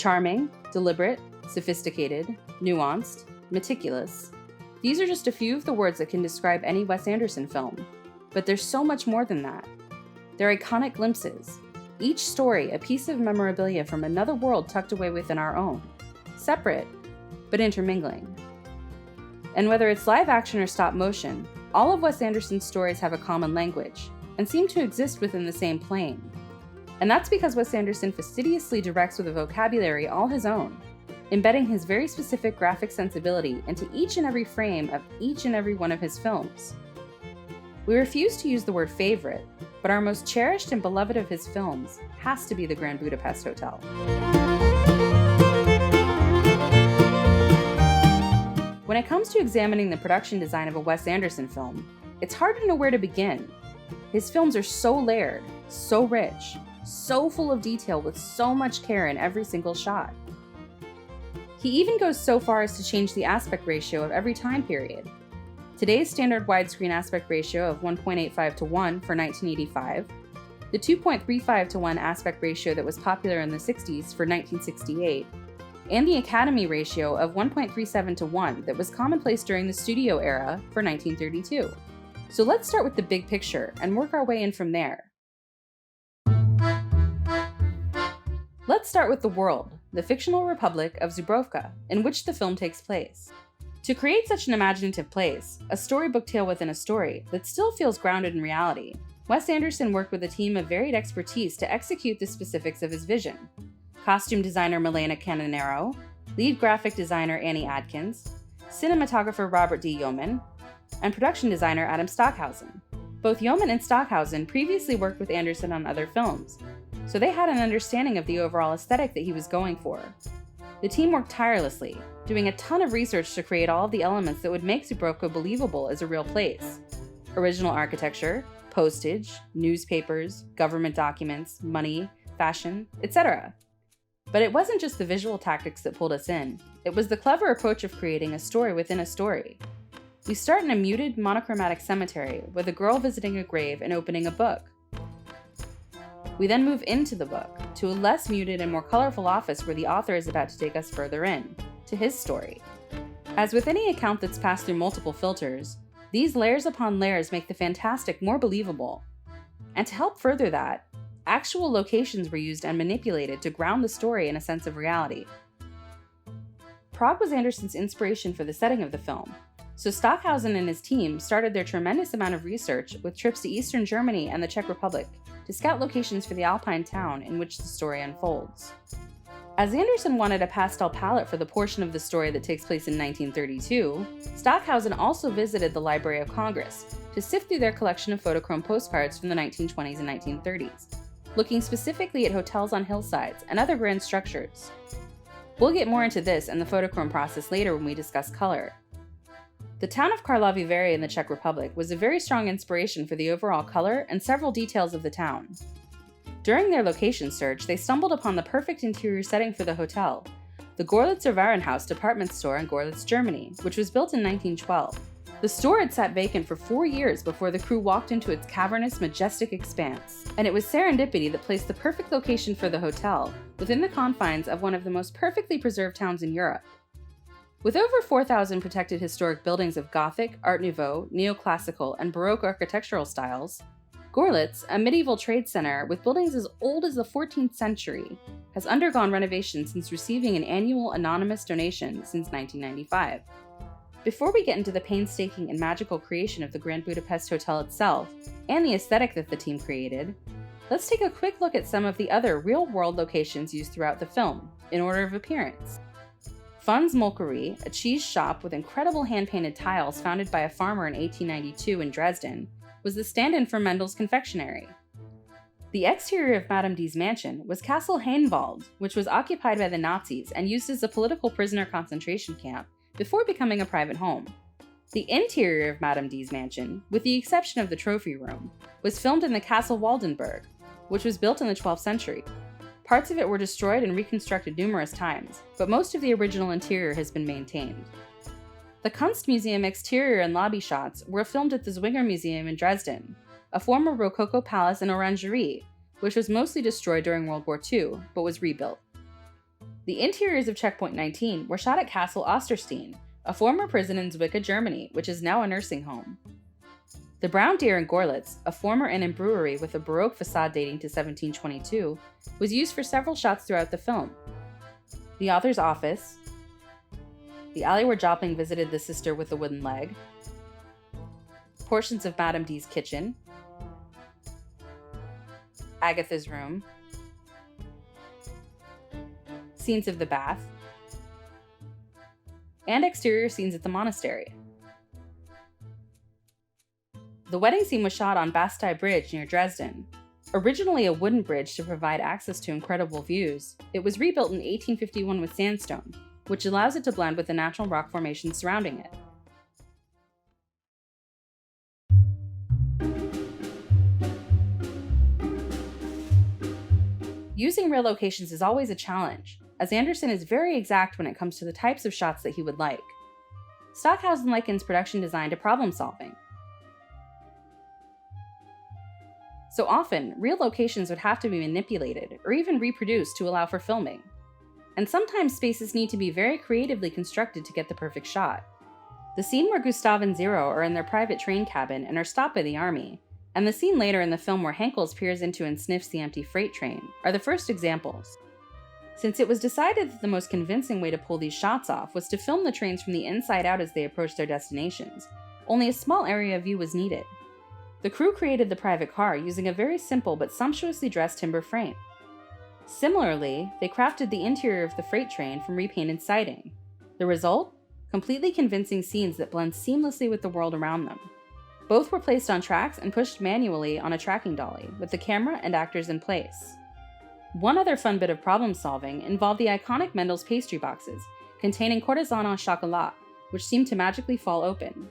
Charming, deliberate, sophisticated, nuanced, meticulous. These are just a few of the words that can describe any Wes Anderson film, but there's so much more than that. They're iconic glimpses, each story a piece of memorabilia from another world tucked away within our own, separate, but intermingling. And whether it's live action or stop motion, all of Wes Anderson's stories have a common language, and seem to exist within the same plane. And that's because Wes Anderson fastidiously directs with a vocabulary all his own, embedding his very specific graphic sensibility into each and every frame of each and every one of his films. We refuse to use the word favorite, but our most cherished and beloved of his films has to be the Grand Budapest Hotel. When it comes to examining the production design of a Wes Anderson film, it's hard to know where to begin. His films are so layered, so rich, so full of detail with so much care in every single shot. He even goes so far as to change the aspect ratio of every time period. Today's standard widescreen aspect ratio of 1.85 to 1 for 1985, the 2.35 to 1 aspect ratio that was popular in the 60s for 1968, and the Academy ratio of 1.37 to 1 that was commonplace during the studio era for 1932. So let's start with the big picture and work our way in from there. Let's start with the world, the fictional republic of Zubrovka, in which the film takes place. To create such an imaginative place, a storybook tale within a story that still feels grounded in reality, Wes Anderson worked with a team of varied expertise to execute the specifics of his vision. Costume designer Milena Canonero, lead graphic designer Annie Adkins, cinematographer Robert D. Yeoman, and production designer Adam Stockhausen. Both Yeoman and Stockhausen previously worked with Anderson on other films, so they had an understanding of the overall aesthetic that he was going for. The team worked tirelessly, doing a ton of research to create all of the elements that would make Zubrovka believable as a real place. Original architecture, postage, newspapers, government documents, money, fashion, etc. But it wasn't just the visual tactics that pulled us in, it was the clever approach of creating a story within a story. We start in a muted, monochromatic cemetery with a girl visiting a grave and opening a book. We then move into the book, to a less muted and more colorful office where the author is about to take us further in, to his story. As with any account that's passed through multiple filters, these layers upon layers make the fantastic more believable. And to help further that, actual locations were used and manipulated to ground the story in a sense of reality. Prague was Anderson's inspiration for the setting of the film, so Stockhausen and his team started their tremendous amount of research with trips to Eastern Germany and the Czech Republic to scout locations for the Alpine town in which the story unfolds. As Anderson wanted a pastel palette for the portion of the story that takes place in 1932, Stockhausen also visited the Library of Congress to sift through their collection of photochrome postcards from the 1920s and 1930s, looking specifically at hotels on hillsides and other grand structures. We'll get more into this and the photochrome process later when we discuss color. The town of Karlovy Vary in the Czech Republic was a very strong inspiration for the overall color and several details of the town. During their location search, they stumbled upon the perfect interior setting for the hotel, the Gorlitzer Warenhaus department store in Gorlitz, Germany, which was built in 1912. The store had sat vacant for 4 years before the crew walked into its cavernous, majestic expanse, and it was serendipity that placed the perfect location for the hotel within the confines of one of the most perfectly preserved towns in Europe. With over 4,000 protected historic buildings of Gothic, Art Nouveau, Neoclassical, and Baroque architectural styles, Gorlitz, a medieval trade center with buildings as old as the 14th century, has undergone renovation since receiving an annual anonymous donation since 1995. Before we get into the painstaking and magical creation of the Grand Budapest Hotel itself, and the aesthetic that the team created, let's take a quick look at some of the other real-world locations used throughout the film, in order of appearance. Fun's Molkery, a cheese shop with incredible hand-painted tiles founded by a farmer in 1892 in Dresden, was the stand-in for Mendel's confectionery. The exterior of Madame D's mansion was Castle Hainwald, which was occupied by the Nazis and used as a political prisoner concentration camp before becoming a private home. The interior of Madame D's mansion, with the exception of the trophy room, was filmed in the Castle Waldenburg, which was built in the 12th century. Parts of it were destroyed and reconstructed numerous times, but most of the original interior has been maintained. The Kunstmuseum exterior and lobby shots were filmed at the Zwinger Museum in Dresden, a former Rococo palace and orangerie, which was mostly destroyed during World War II, but was rebuilt. The interiors of Checkpoint 19 were shot at Castle Osterstein, a former prison in Zwickau, Germany, which is now a nursing home. The Brown Deer in Gorlitz, a former inn and brewery with a Baroque facade dating to 1722, was used for several shots throughout the film. The author's office, the alley where Joplin visited the sister with the wooden leg, portions of Madame D's kitchen, Agatha's room, scenes of the bath, and exterior scenes at the monastery. The wedding scene was shot on Bastei Bridge near Dresden. Originally a wooden bridge to provide access to incredible views, it was rebuilt in 1851 with sandstone, which allows it to blend with the natural rock formations surrounding it. Using real locations is always a challenge, as Anderson is very exact when it comes to the types of shots that he would like. Stockhausen likens production design to problem solving. So often, real locations would have to be manipulated or even reproduced to allow for filming. And sometimes spaces need to be very creatively constructed to get the perfect shot. The scene where Gustav and Zero are in their private train cabin and are stopped by the army, and the scene later in the film where Henkels peers into and sniffs the empty freight train, are the first examples. Since it was decided that the most convincing way to pull these shots off was to film the trains from the inside out as they approached their destinations, only a small area of view was needed. The crew created the private car using a very simple but sumptuously dressed timber frame. Similarly, they crafted the interior of the freight train from repainted siding. The result? Completely convincing scenes that blend seamlessly with the world around them. Both were placed on tracks and pushed manually on a tracking dolly, with the camera and actors in place. One other fun bit of problem solving involved the iconic Mendel's pastry boxes, containing courtesan au chocolat, which seemed to magically fall open.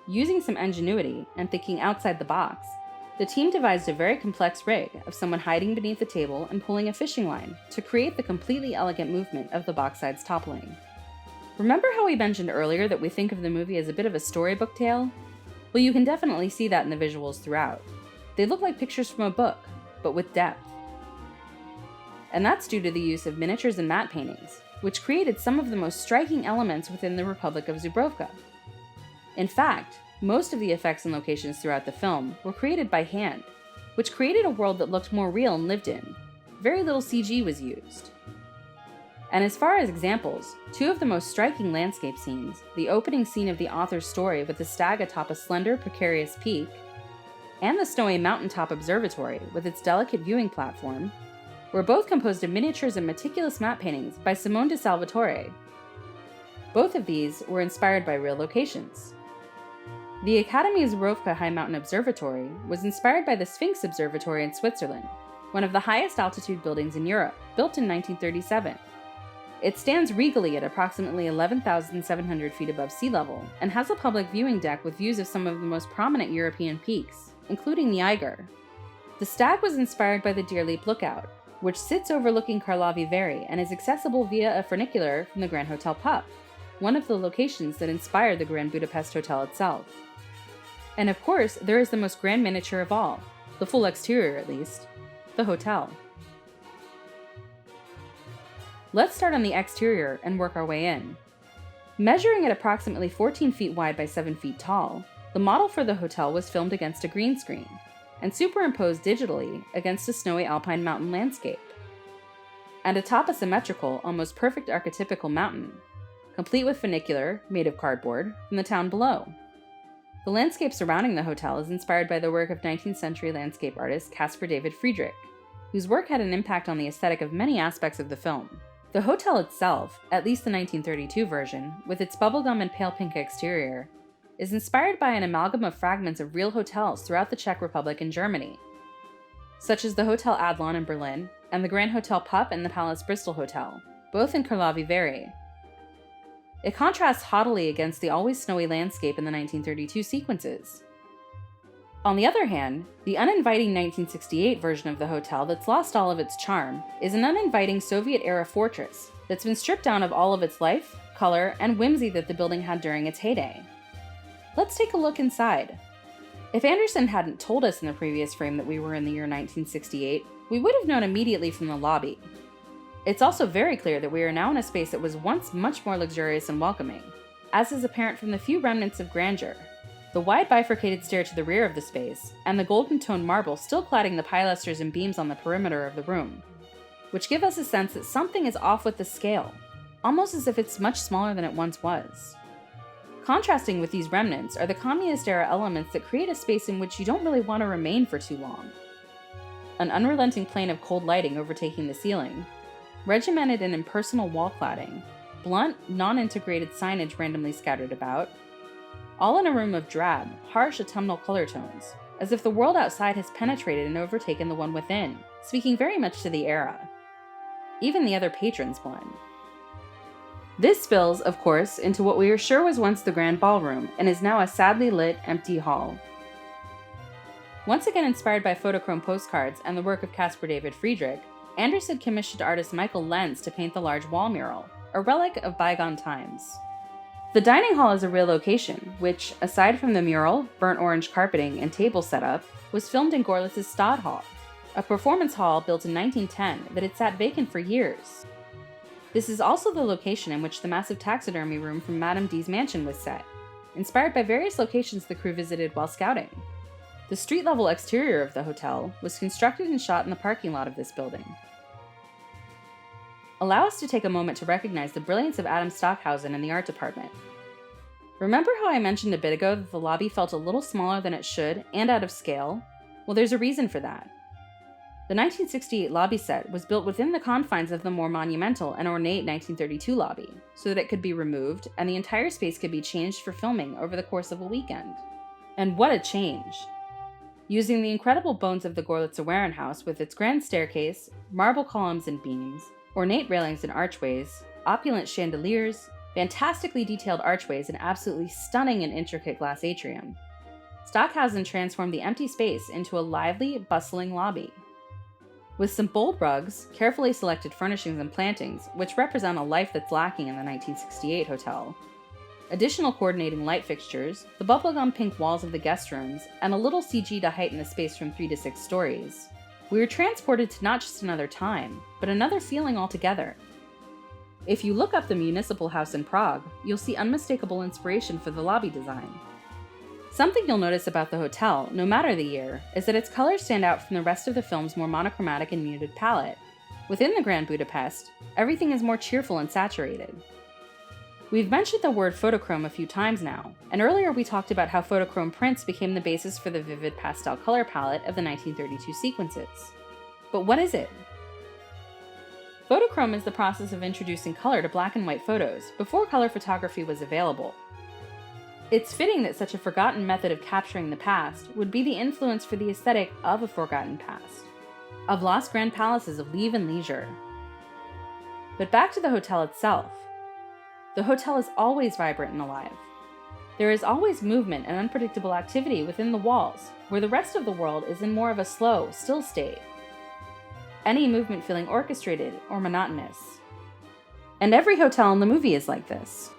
Using some ingenuity and thinking outside the box, the team devised a very complex rig of someone hiding beneath the table and pulling a fishing line to create the completely elegant movement of the box sides toppling. Remember how we mentioned earlier that we think of the movie as a bit of a storybook tale? Well, you can definitely see that in the visuals throughout. They look like pictures from a book, but with depth. And that's due to the use of miniatures and matte paintings, which created some of the most striking elements within the Republic of Zubrovka. In fact, most of the effects and locations throughout the film were created by hand, which created a world that looked more real and lived in. Very little CG was used. And as far as examples, two of the most striking landscape scenes, the opening scene of the author's story with the stag atop a slender, precarious peak, and the snowy mountaintop observatory with its delicate viewing platform, were both composed of miniatures and meticulous matte paintings by Simone de Salvatore. Both of these were inspired by real locations. The Academy Zubrovka High Mountain Observatory was inspired by the Sphinx Observatory in Switzerland, one of the highest altitude buildings in Europe, built in 1937. It stands regally at approximately 11,700 feet above sea level and has a public viewing deck with views of some of the most prominent European peaks, including the Eiger. The stag was inspired by the Deer Leap Lookout, which sits overlooking Karlovy Vary and is accessible via a funicular from the Grand Hotel Pup, one of the locations that inspired the Grand Budapest Hotel itself. And of course, there is the most grand miniature of all, the full exterior at least, the hotel. Let's start on the exterior and work our way in. Measuring at approximately 14 feet wide by 7 feet tall, the model for the hotel was filmed against a green screen and superimposed digitally against a snowy alpine mountain landscape. And atop a symmetrical, almost perfect archetypical mountain, complete with funicular, made of cardboard, from the town below. The landscape surrounding the hotel is inspired by the work of 19th century landscape artist Caspar David Friedrich, whose work had an impact on the aesthetic of many aspects of the film. The hotel itself, at least the 1932 version, with its bubblegum and pale pink exterior, is inspired by an amalgam of fragments of real hotels throughout the Czech Republic and Germany, such as the Hotel Adlon in Berlin and the Grand Hotel Pup and the Palace Bristol Hotel, both in Karlovy Vary. It contrasts haughtily against the always snowy landscape in the 1932 sequences. On the other hand, the uninviting 1968 version of the hotel that's lost all of its charm is an uninviting Soviet-era fortress that's been stripped down of all of its life, color, and whimsy that the building had during its heyday. Let's take a look inside. If Anderson hadn't told us in the previous frame that we were in the year 1968, we would have known immediately from the lobby. It's also very clear that we are now in a space that was once much more luxurious and welcoming, as is apparent from the few remnants of grandeur. The wide bifurcated stair to the rear of the space, and the golden-toned marble still cladding the pilasters and beams on the perimeter of the room, which give us a sense that something is off with the scale, almost as if it's much smaller than it once was. Contrasting with these remnants are the communist-era elements that create a space in which you don't really want to remain for too long. An unrelenting plane of cold lighting overtaking the ceiling, regimented and impersonal wall cladding, blunt, non-integrated signage randomly scattered about, all in a room of drab, harsh autumnal color tones, as if the world outside has penetrated and overtaken the one within, speaking very much to the era. Even the other patrons blend. This spills, of course, into what we are sure was once the Grand Ballroom, and is now a sadly lit, empty hall. Once again inspired by photochrome postcards and the work of Caspar David Friedrich, Anderson commissioned artist Michael Lenz to paint the large wall mural, a relic of bygone times. The dining hall is a real location, which, aside from the mural, burnt orange carpeting, and table setup, was filmed in Gorlitz's Stadthal, a performance hall built in 1910 that had sat vacant for years. This is also the location in which the massive taxidermy room from Madame D's mansion was set, inspired by various locations the crew visited while scouting. The street-level exterior of the hotel was constructed and shot in the parking lot of this building. Allow us to take a moment to recognize the brilliance of Adam Stockhausen in the art department. Remember how I mentioned a bit ago that the lobby felt a little smaller than it should and out of scale? Well, there's a reason for that. The 1968 lobby set was built within the confines of the more monumental and ornate 1932 lobby, so that it could be removed and the entire space could be changed for filming over the course of a weekend. And what a change! Using the incredible bones of the Gorlitzer Warenhaus with its grand staircase, marble columns and beams, ornate railings and archways, opulent chandeliers, fantastically detailed archways, and absolutely stunning and intricate glass atrium, Stockhausen transformed the empty space into a lively, bustling lobby. With some bold rugs, carefully selected furnishings and plantings, which represent a life that's lacking in the 1968 hotel, additional coordinating light fixtures, the bubblegum pink walls of the guest rooms, and a little CG to heighten the space from 3 to 6 stories, we were transported to not just another time, but another feeling altogether. If you look up the Municipal House in Prague, you'll see unmistakable inspiration for the lobby design. Something you'll notice about the hotel, no matter the year, is that its colors stand out from the rest of the film's more monochromatic and muted palette. Within the Grand Budapest, everything is more cheerful and saturated. We've mentioned the word photochrome a few times now, and earlier we talked about how photochrome prints became the basis for the vivid pastel color palette of the 1932 sequences. But what is it? Photochrome is the process of introducing color to black and white photos before color photography was available. It's fitting that such a forgotten method of capturing the past would be the influence for the aesthetic of a forgotten past, of lost grand palaces of leave and leisure. But back to the hotel itself. The hotel is always vibrant and alive. There is always movement and unpredictable activity within the walls, where the rest of the world is in more of a slow, still state. Any movement feeling orchestrated or monotonous. And every hotel in the movie is like this.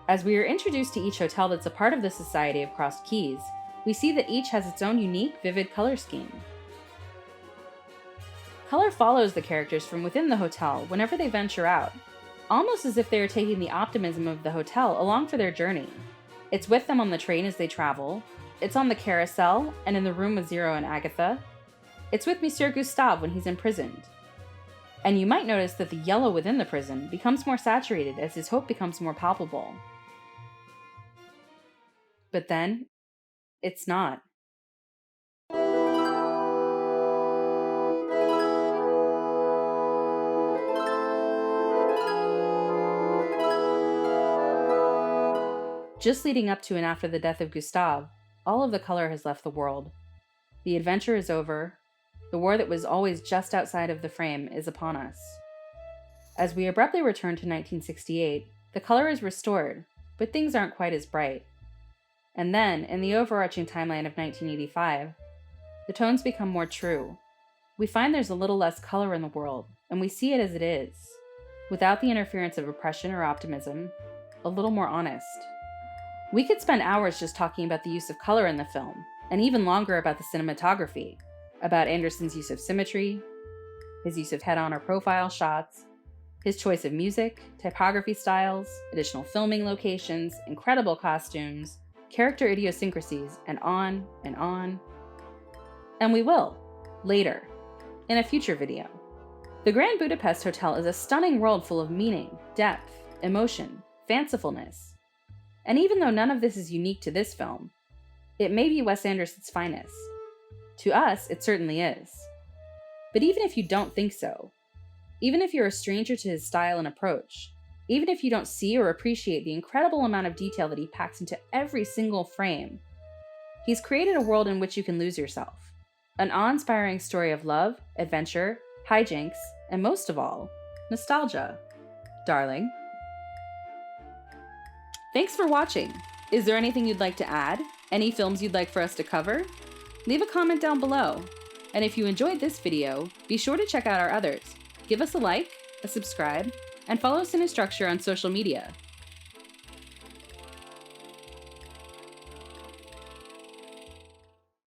As we are introduced to each hotel that's a part of the Society of Crossed Keys, we see that each has its own unique, vivid color scheme. Color follows the characters from within the hotel whenever they venture out, almost as if they are taking the optimism of the hotel along for their journey. It's with them on the train as they travel, it's on the carousel and in the room with Zero and Agatha, it's with Monsieur Gustave when he's imprisoned. And you might notice that the yellow within the prison becomes more saturated as his hope becomes more palpable. But then, it's not. Just leading up to and after the death of Gustave, all of the color has left the world. The adventure is over. The war that was always just outside of the frame is upon us. As we abruptly return to 1968, the color is restored, but things aren't quite as bright. And then, in the overarching timeline of 1985, the tones become more true. We find there's a little less color in the world, and we see it as it is, without the interference of oppression or optimism, a little more honest. We could spend hours just talking about the use of color in the film, and even longer about the cinematography, about Anderson's use of symmetry, his use of head-on or profile shots, His choice of music, typography styles, additional filming locations, incredible costumes, character idiosyncrasies, and on and on. And we will, later, in a future video. The Grand Budapest Hotel is a stunning world full of meaning, depth, emotion, fancifulness. And even though none of this is unique to this film, it may be Wes Anderson's finest. To us, it certainly is. But even if you don't think so, even if you're a stranger to his style and approach, even if you don't see or appreciate the incredible amount of detail that he packs into every single frame, he's created a world in which you can lose yourself. An awe-inspiring story of love, adventure, hijinks, and most of all, nostalgia. Darling. Thanks for watching. Is there anything you'd like to add? Any films you'd like for us to cover? Leave a comment down below. And if you enjoyed this video, be sure to check out our others. Give us a like, a subscribe, and follow Cinestructure on social media.